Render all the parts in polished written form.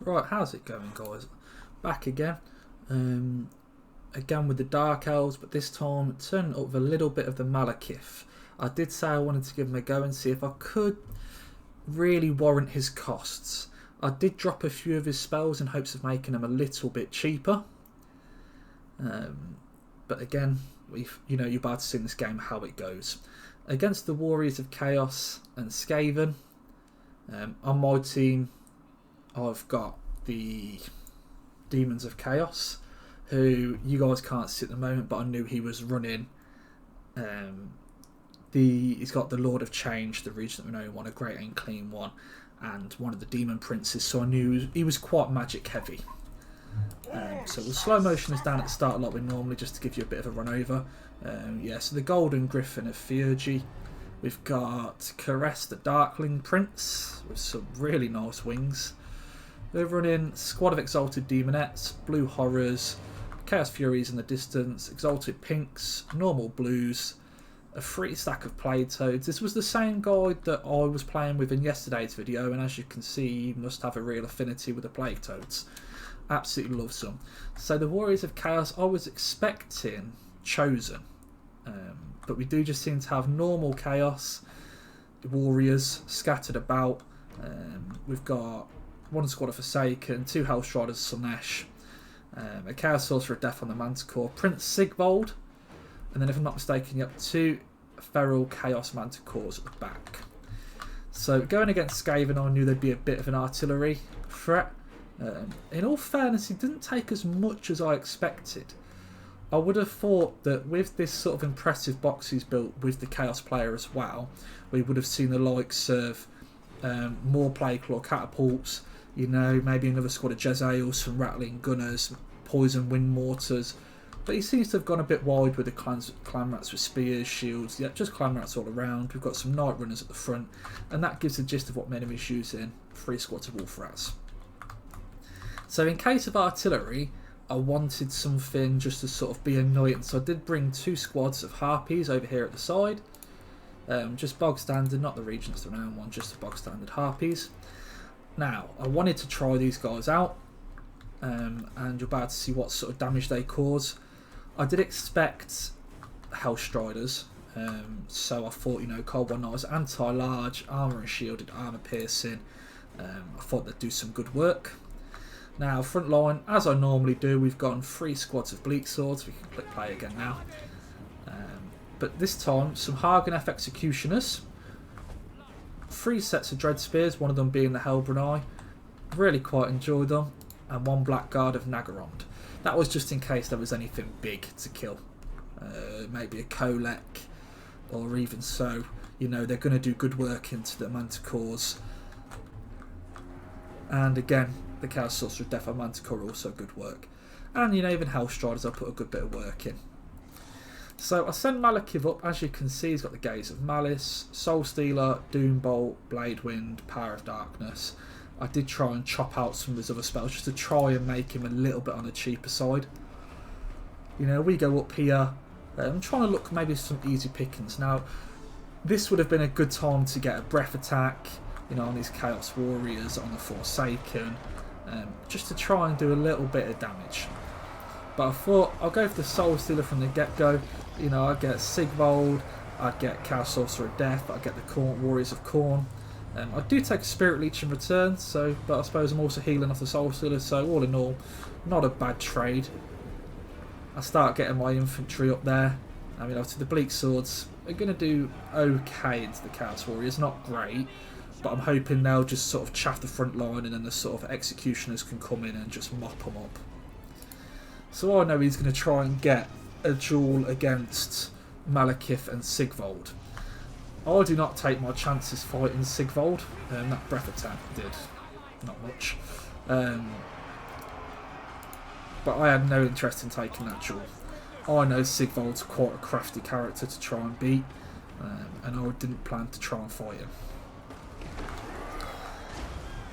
Right, how's it going, guys? Back again. Again with the Dark Elves, but this time turning up with a little bit of the Malekith. I did say I wanted to give him a go and see if I could really warrant his costs. I did drop a few of his spells in hopes of making them a little bit cheaper. But again, you're about to see in this game how it goes. Against the Warriors of Chaos and Skaven, on my team, I've got the Demons of Chaos, who you guys can't see at the moment, but I knew he was running. He's got the Lord of Change, the Regent of one, a Great and Clean one, and one of the Demon Princes, so I knew he was quite magic heavy. So we'll slow motion this down at the start like we normally, just to give you a bit of a run over. So the Golden Griffin of Theurgy. We've got Caress the Darkling Prince with some really nice wings. We're running Squad of Exalted Demonettes, Blue Horrors, Chaos Furies in the distance, Exalted Pinks, Normal Blues, a free stack of Plague Toads. This was the same guide that I was playing with in yesterday's video, and as you can see, you must have a real affinity with the Plague Toads. Absolutely love some. So the Warriors of Chaos, I was expecting Chosen, but we do just seem to have normal Chaos Warriors scattered about. We've got one Squad of Forsaken, two Hellstriders of Slaanesh, a Chaos Sorcerer of Death on the Manticore, Prince Sigvold, and then if I'm not mistaken, you have two Feral Chaos Manticores at the back. So going against Skaven, I knew there'd be a bit of an artillery threat. In all fairness, it didn't take as much as I expected. I would have thought that with this sort of impressive box he's built with the Chaos player as well, we would have seen the likes of more Plagueclaw catapults, maybe another squad of Jezzails, some rattling gunners, poison wind mortars. But he seems to have gone a bit wide with the clan rats with spears, shields, just clan rats all around. We've got some night runners at the front, and that gives the gist of what men is using. 3 squads of wolf rats. So in case of artillery, I wanted something just to sort of be annoying. So I did bring 2 squads of harpies over here at the side. Just bog standard, not the Regent's Renown one, just the bog standard harpies. Now, I wanted to try these guys out, and you're about to see what sort of damage they cause. I did expect Hellstriders, so I thought, Cold One Knives, anti-large, armour and shielded, armour piercing. I thought they'd do some good work. Now, front line, as I normally do, we've gotten 3 squads of Bleak Swords. We can click play again now. But this time, some Hageneth Executioners, 3 sets of Dread Spears, one of them being the Hellbrunei. Really quite enjoyed them. And 1 Blackguard of Nagarond. That was just in case there was anything big to kill. Maybe a Kolek, or even so. They're going to do good work into the Manticores. And again, the Chaos Sorcerer of Death on Manticore also good work. And even Hellstriders, I put a good bit of work in. So I send Malekith up. As you can see, he's got the Gaze of Malice, Soul Stealer, Doombolt, Blade Wind, Power of Darkness. I did try and chop out some of his other spells just to try and make him a little bit on the cheaper side. We go up here. I'm trying to look maybe some easy pickings. Now, this would have been a good time to get a Breath Attack, on these Chaos Warriors, on the Forsaken, just to try and do a little bit of damage. But I thought I'll go for the Soul Stealer from the get-go. I get Sigvold, I get Chaos Sorcerer of Death, I get the Warriors of Khorne. I do take a Spirit Leech in return, but I suppose I'm also healing off the Soul Stealer, so all in all, not a bad trade. I start getting my infantry up there. Obviously the Bleak Swords are going to do okay into the Chaos Warriors, not great, but I'm hoping they'll just sort of chaff the front line, and then the sort of Executioners can come in and just mop them up. So I know he's going to try and get a duel against Malekith and Sigvold. I do not take my chances fighting Sigvold. That Breath Attack did not much. But I had no interest in taking that duel. I know Sigvold's quite a crafty character to try and beat, and I didn't plan to try and fight him.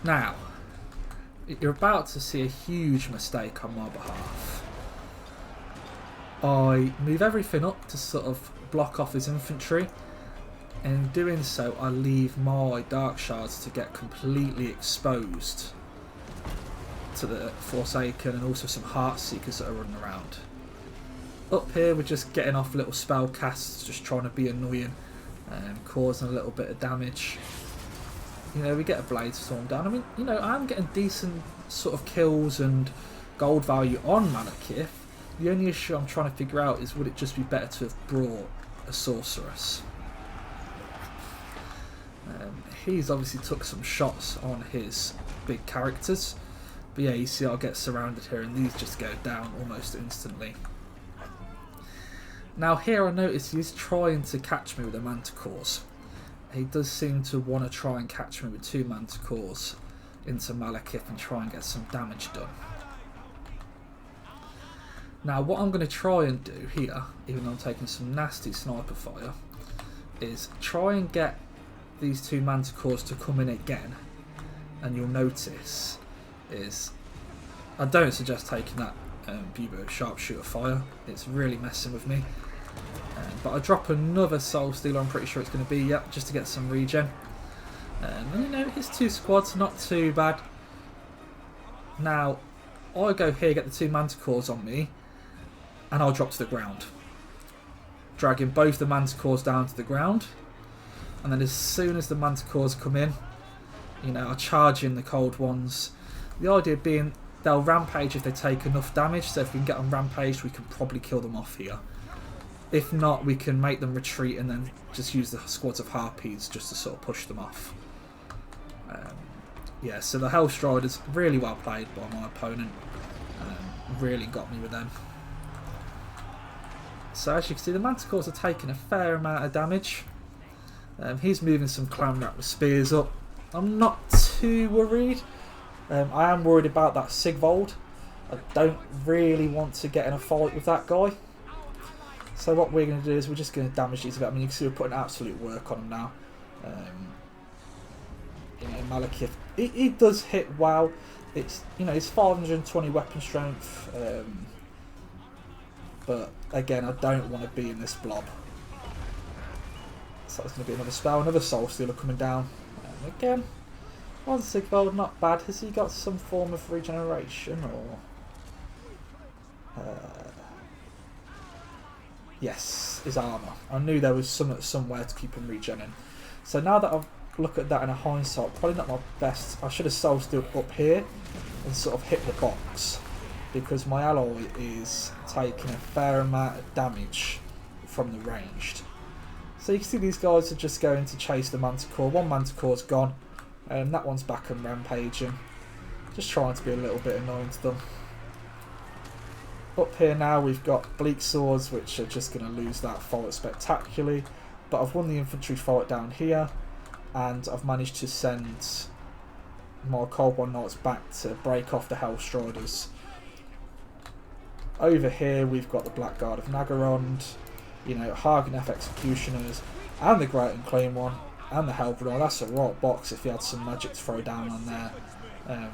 Now, you're about to see a huge mistake on my behalf. I move everything up to sort of block off his infantry, and in doing so I leave my Dark Shards to get completely exposed to the Forsaken, and also some Heartseekers that are running around. Up here we're just getting off little spell casts, just trying to be annoying, causing a little bit of damage. You know, we get a Blade Storm down. I mean, you know, I'm getting decent sort of kills and gold value on Malekith. The only issue I'm trying to figure out is, would it just be better to have brought a Sorceress? He's obviously took some shots on his big characters, but yeah, you see I'll get surrounded here and these just go down almost instantly. Now here I notice he's trying to catch me with the Manticores. He does seem to want to try and catch me with 2 Manticores into Malekith and try and get some damage done. Now what I'm going to try and do here, even though I'm taking some nasty sniper fire, is try and get these 2 Manticores to come in again, and you'll notice is I don't suggest taking that Bubo Sharpshooter fire. It's really messing with me. But I drop another Soul Stealer, I'm pretty sure it's going to be, yep, just to get some regen. And you know, his 2 squads, not too bad. Now, I go here, get the 2 Manticores on me, and I'll drop to the ground. Dragging both the Manticores down to the ground. And then as soon as the Manticores come in, you know, I charge in the cold ones. The idea being they'll rampage if they take enough damage, so if we can get them rampaged we can probably kill them off here. If not, we can make them retreat and then just use the squads of Harpies just to sort of push them off. Yeah, so the Hellstriders, really well played by my opponent. Really got me with them. So as you can see, the Manticores are taking a fair amount of damage. He's moving some Clan Rat with spears up. I'm not too worried. I am worried about that Sigvold. I don't really want to get in a fight with that guy. So what we're going to do is we're just going to damage these a bit. I mean, you can see we're putting absolute work on him now. You know, Malekith, he does hit well. It's, you know, it's 520 weapon strength. But again, I don't want to be in this blob. So that's going to be another spell, another Soul Stealer coming down. And again, on Sigvold, not bad. Has he got some form of regeneration or? Yes, his armour. I knew there was somewhere to keep him regenerating. So now that I've looked at that in a hindsight, probably not my best. I should have Soul Stealed up here and sort of hit the box, because my alloy is taking a fair amount of damage from the ranged. So you can see these guys are just going to chase the Manticore. One Manticore's gone, and that one's back and rampaging. Just trying to be a little bit annoying to them. Up here now we've got Bleak Swords, which are just going to lose that fight spectacularly. But I've won the infantry fight down here, and I've managed to send my Cold One Knights back to break off the Hellstriders. Over here we've got the Blackguard of Nagarond, you know, Hagenef Executioners, and the Great and Clean One, and the Hellbrunner. That's a right box if he had some magic to throw down on there.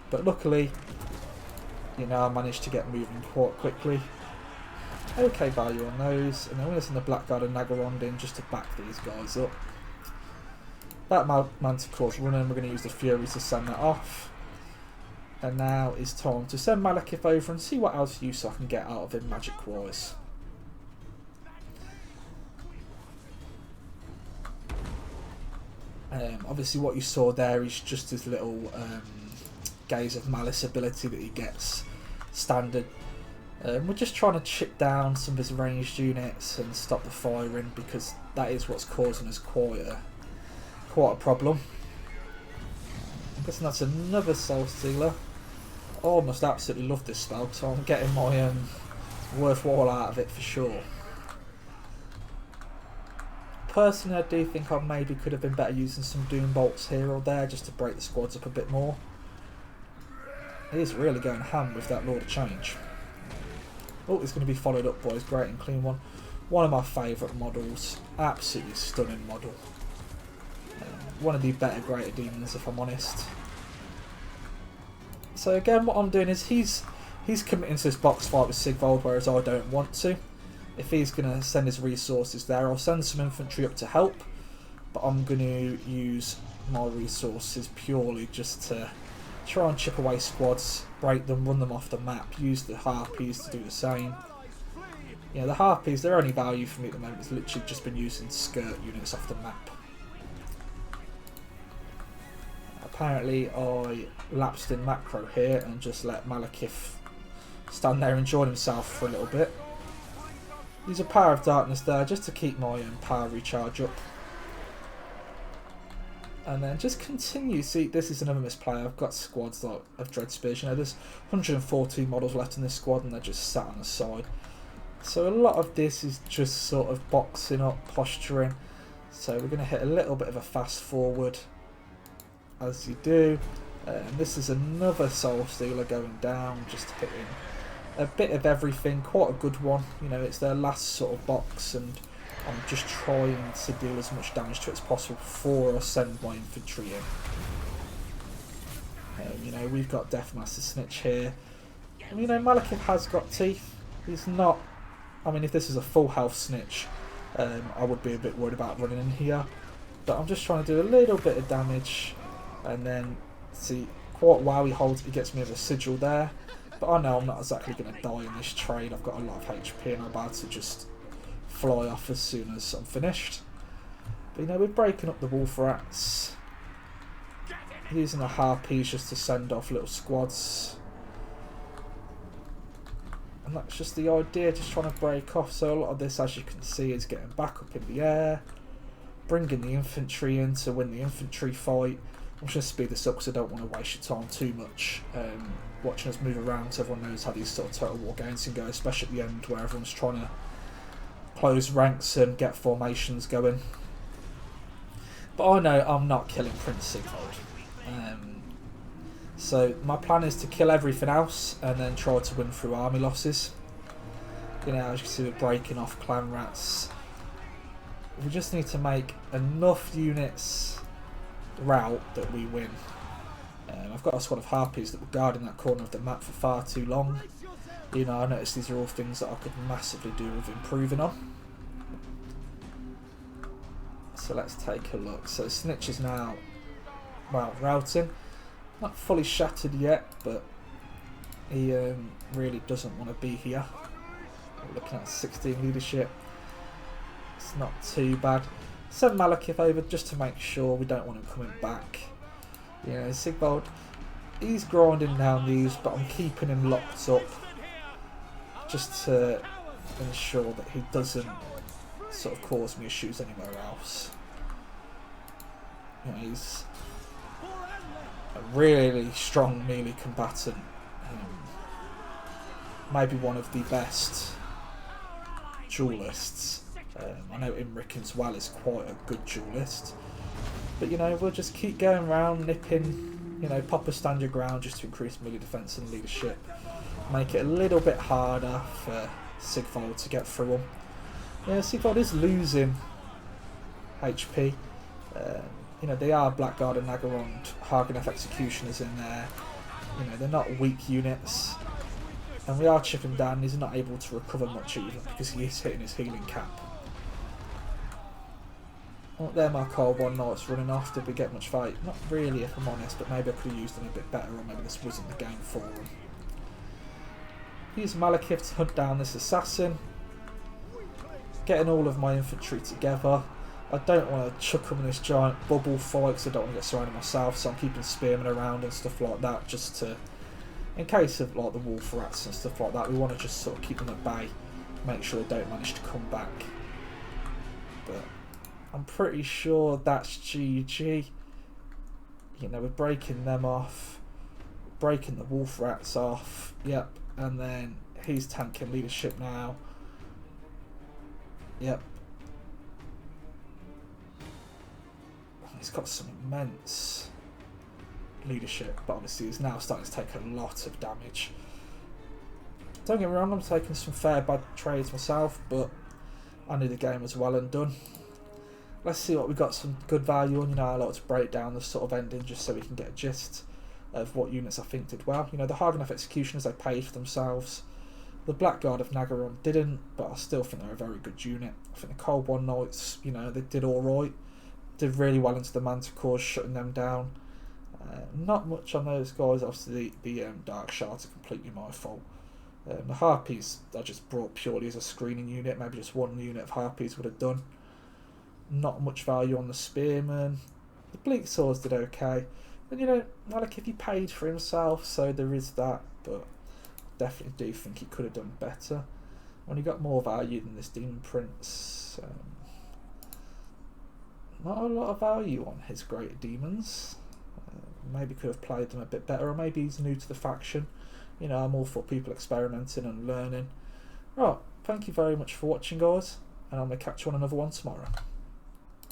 But luckily, you know, I managed to get moving quite quickly. Okay value on those, and then we're going to send the Blackguard of Nagarond in just to back these guys up. That Manticore's running, we're going to use the Fury to send that off. And now it's time to send Malekith over and see what else use I can get out of him magic wise. Obviously what you saw there is just his little Gaze of Malice ability that he gets standard. We're just trying to chip down some of his ranged units and stop the firing, because that is what's causing us quite a problem. I'm guessing that's another Soul Stealer. I almost absolutely love this spell, so I'm getting my worthwhile out of it for sure. Personally, I do think I maybe could have been better using some Doom Bolts here or there just to break the squads up a bit more. He's really going ham with that Lord of Change. Oh, it's going to be followed up by his Great and Clean One. One of my favourite models. Absolutely stunning model. One of the better Greater Demons, if I'm honest. So again, what I'm doing is he's committing to this box fight with Sigvold, whereas I don't want to. If he's going to send his resources there, I'll send some infantry up to help, but I'm going to use my resources purely just to Try and chip away squads, break them, run them off the map, use the harpies to do the same. Yeah, the harpies, their only value for me at the moment has literally just been using skirt units off the map. Apparently I lapsed in macro here and just let Malekith stand there enjoying himself for a little bit. Use a Power of Darkness there just to keep my power recharge up. And then just continue. See, this is another misplay. I've got squads like of Dread Spears. You know, there's 114 models left in this squad and they're just sat on the side. So a lot of this is just sort of boxing up, posturing. So we're going to hit a little bit of a fast forward as you do. And this is another Soul Stealer going down, just hitting a bit of everything. Quite a good one. You know, it's their last sort of box and I'm just trying to deal as much damage to it as possible before I send my infantry in. You know, we've got Deathmaster Snitch here. And, you know, Malekith has got teeth. He's not... I mean, if this is a full health Snitch, I would be a bit worried about running in here. But I'm just trying to do a little bit of damage. And then, see, quite while he gets me with a sigil there. But I know I'm not exactly going to die in this trade. I've got a lot of HP and I'm about to just fly off as soon as I'm finished. But you know, we're breaking up the wolf rats, using the harpies just to send off little squads, and that's just the idea, just trying to break off. So a lot of this, as you can see, is getting back up in the air, bringing the infantry in to win the infantry fight. I'm just going to speed this up because I don't want to waste your time too much watching us move around, so everyone knows how these sort of Total War games can go, especially at the end where everyone's trying to close ranks and get formations going. But I know I'm not killing Prince Sigvold. So my plan is to kill everything else and then try to win through army losses. You know, as you can see, we're breaking off clan rats. We just need to make enough units rout that we win. I've got a squad of harpies that were guarding that corner of the map for far too long. You know, I noticed these are all things that I could massively do with improving on. So let's take a look. So Snitch is now, well, routing. Not fully shattered yet, but he really doesn't want to be here. We're looking at 16 leadership. It's not too bad. Send Malekith over just to make sure we don't want him coming back. You know, Sigvold, he's grinding down these, but I'm keeping him locked up just to ensure that he doesn't sort of cause me issues anywhere else. You know, he's a really strong melee combatant. Maybe one of the best duelists. I know Imric as well is quite a good duelist. But you know, we'll just keep going around, nipping, you know, pop a stand your ground just to increase melee defense and leadership. Make it a little bit harder for Sigvold to get through him. Yeah, Sigvold is losing HP. You know, they are Blackguard and Nagarond, Hageneth Executioners in there. You know, they're not weak units. And we are chipping down, he's not able to recover much either because he is hitting his healing cap. Well, there my Cold One Knights running off. Did we get much fight? Not really, if I'm honest, but maybe I could have used them a bit better, or maybe this wasn't the game for them. Use Malekith to hunt down this assassin. Getting all of my infantry together. I don't want to chuck them in this giant bubble fight because I don't want to get surrounded myself, so I'm keeping spearmen around and stuff like that just to, in case of like the wolf rats and stuff like that, we want to just sort of keep them at bay, make sure they don't manage to come back. But I'm pretty sure that's GG. You know, we're breaking them off, breaking the wolf rats off, yep, and then he's tanking leadership now. Yep. He's got some immense leadership, but obviously he's now starting to take a lot of damage. Don't get me wrong, I'm taking some fair bad trades myself, but I knew the game was well and done. Let's see what we got some good value on. You know, I like to break down the sort of ending just so we can get a gist of what units I think did well. You know, the Hageneth Executioners, they paid for themselves. The Blackguard of Nagaron didn't, but I still think they're a very good unit. I think the Cold One Knights, you know, they did alright. Did really well into the Manticores, shutting them down. Not much on those guys. Obviously, the Dark Shards are completely my fault. The Harpies I just brought purely as a screening unit. Maybe just one unit of Harpies would have done. Not much value on the Spearmen. The Bleak Swords did okay. And Malekith, he paid for himself, so there is that. But definitely do think he could have done better. When he got more value than this Demon Prince. Not a lot of value on his Great Demons. Maybe could have played them a bit better, or maybe he's new to the faction. I'm all for people experimenting and learning. Right, thank you very much for watching, guys, and I'm going to catch you on another one tomorrow.